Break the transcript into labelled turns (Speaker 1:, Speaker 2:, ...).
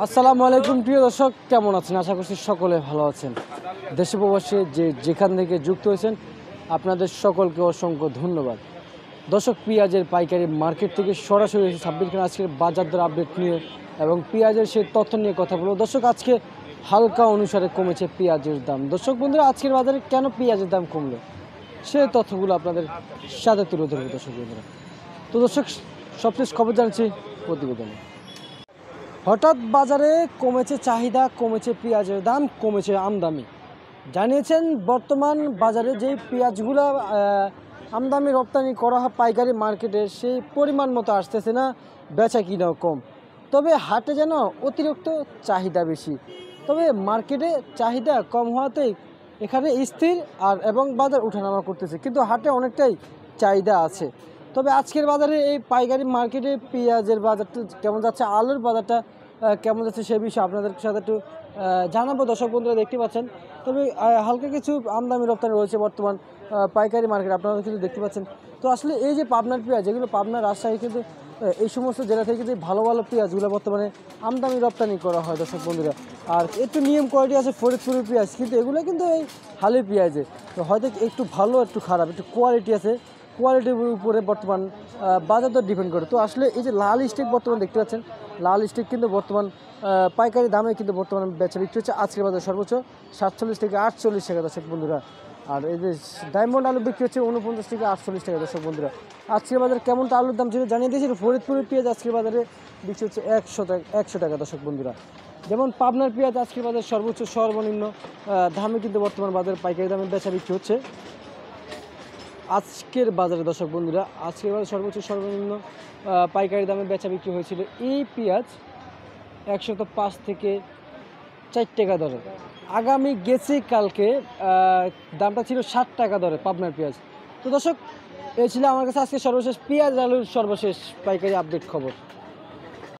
Speaker 1: আসসালামু আলাইকুম প্রিয় দর্শক, কেমন আছেন? আশা করছি সকলে ভালো আছেন। দেশে প্রবাসে যেখান থেকে যুক্ত হয়েছেন আপনাদের সকলকে অসংখ্য ধন্যবাদ। দর্শক, পেঁয়াজের পাইকারি মার্কেট থেকে সরাসরি এসে সাব্বির খান আজকের বাজার দর আপডেট নিয়ে এবং পেঁয়াজের সেই তথ্য নিয়ে কথা বলবো। দর্শক, আজকে হালকা অনুসারে কমেছে পেঁয়াজের দাম। দর্শক বন্ধুরা, আজকের বাজারে কেন পেঁয়াজের দাম কমলো সেই তথ্যগুলো আপনাদের সাথে তুলে ধরবো দর্শক বন্ধুরা। তো দর্শক, সবশেষ খবর জানাচ্ছি প্রতিবেদনে। হঠাৎ বাজারে কমেছে চাহিদা, কমেছে পেঁয়াজের দাম, কমেছে আমদানি। জানিয়েছেন বর্তমান বাজারে যে পেঁয়াজগুলো আমদানি রপ্তানি করা হয় পাইকারি মার্কেটে সেই পরিমাণ মতো আসতেছে না, বেচা কিনাও কম। তবে হাটে যেন অতিরিক্ত চাহিদা বেশি। তবে মার্কেটে চাহিদা কম হওয়াতেই এখানে স্থির এবং বাজার ওঠানামা করতেছে, কিন্তু হাটে অনেকটাই চাহিদা আছে। তবে আজকের বাজারে এই পাইকারি মার্কেটে পেঁয়াজের বাজারটা কেমন যাচ্ছে, আলুর বাজারটা কেমন যাচ্ছে সে বিষয়ে আপনাদের সাথে একটু জানাবো। দর্শক বন্ধুরা দেখতে পাচ্ছেন, তবে হালকা কিছু আমদানি রপ্তানি রয়েছে বর্তমান পাইকারি মার্কেট, আপনারা কিন্তু দেখতে পাচ্ছেন। তো আসলে এই যে পাবনার পেঁয়াজ, যেগুলো পাবনার রাজশাহী কিন্তু এই সমস্ত জেলা থেকে কিন্তু ভালো ভালো পেঁয়াজগুলো বর্তমানে আমদানি রপ্তানি করা হয় দর্শক বন্ধুরা। আর একটু নিয়ম কোয়ালিটি আছে ফরিদপুরের পেঁয়াজ, কিন্তু এগুলো কিন্তু এই হালি পেঁয়াজে তো হয়তো একটু ভালো একটু খারাপ, একটু কোয়ালিটি আছে, কোয়ালিটির উপরে বর্তমান বাজার দর ডিপেন্ড করে। তো আসলে এই যে লাল স্টিক বর্তমান দেখতে পাচ্ছেন, লাল স্টিক কিন্তু বর্তমান পাইকারি দামে কিন্তু বর্তমানে বেচা বিক্রি হচ্ছে। আজকের বাজার সর্বোচ্চ 47 থেকে 48 টাকা দর্শক বন্ধুরা। আর এই যে ডায়মন্ড আলু বিক্রি হচ্ছে 49 থেকে 48 টাকা দর্শক বন্ধুরা। আজকের বাজারে কেমনটা আলুর দাম ছিল জানিয়ে দিয়েছিল। ফরিদপুরের পেঁয়াজ আজকের বাজারে বিক্রি হচ্ছে 100 টাকা দর্শক বন্ধুরা। যেমন পাবনার পেঁয়াজ আজকের বাজারে সর্বোচ্চ সর্বনিম্ন দামে কিন্তু বর্তমান বাজারে পাইকারি দামে বেচা বিক্রি হচ্ছে আজকের বাজারে দর্শক বন্ধুরা। আজকের বাজারে সর্বোচ্চ সর্বনিম্ন পাইকারি দামে বেচা বিক্রি হয়েছিল এই পেঁয়াজ 105 থেকে 4 টাকা দরে। আগামী গেছে কালকে দামটা ছিল 60 টাকা দরে পাবনার পেঁয়াজ। তো দর্শক, এই ছিল আমার কাছে আজকে সর্বশেষ পেঁয়াজ আলুর সর্বশেষ পাইকারি আপডেট খবর।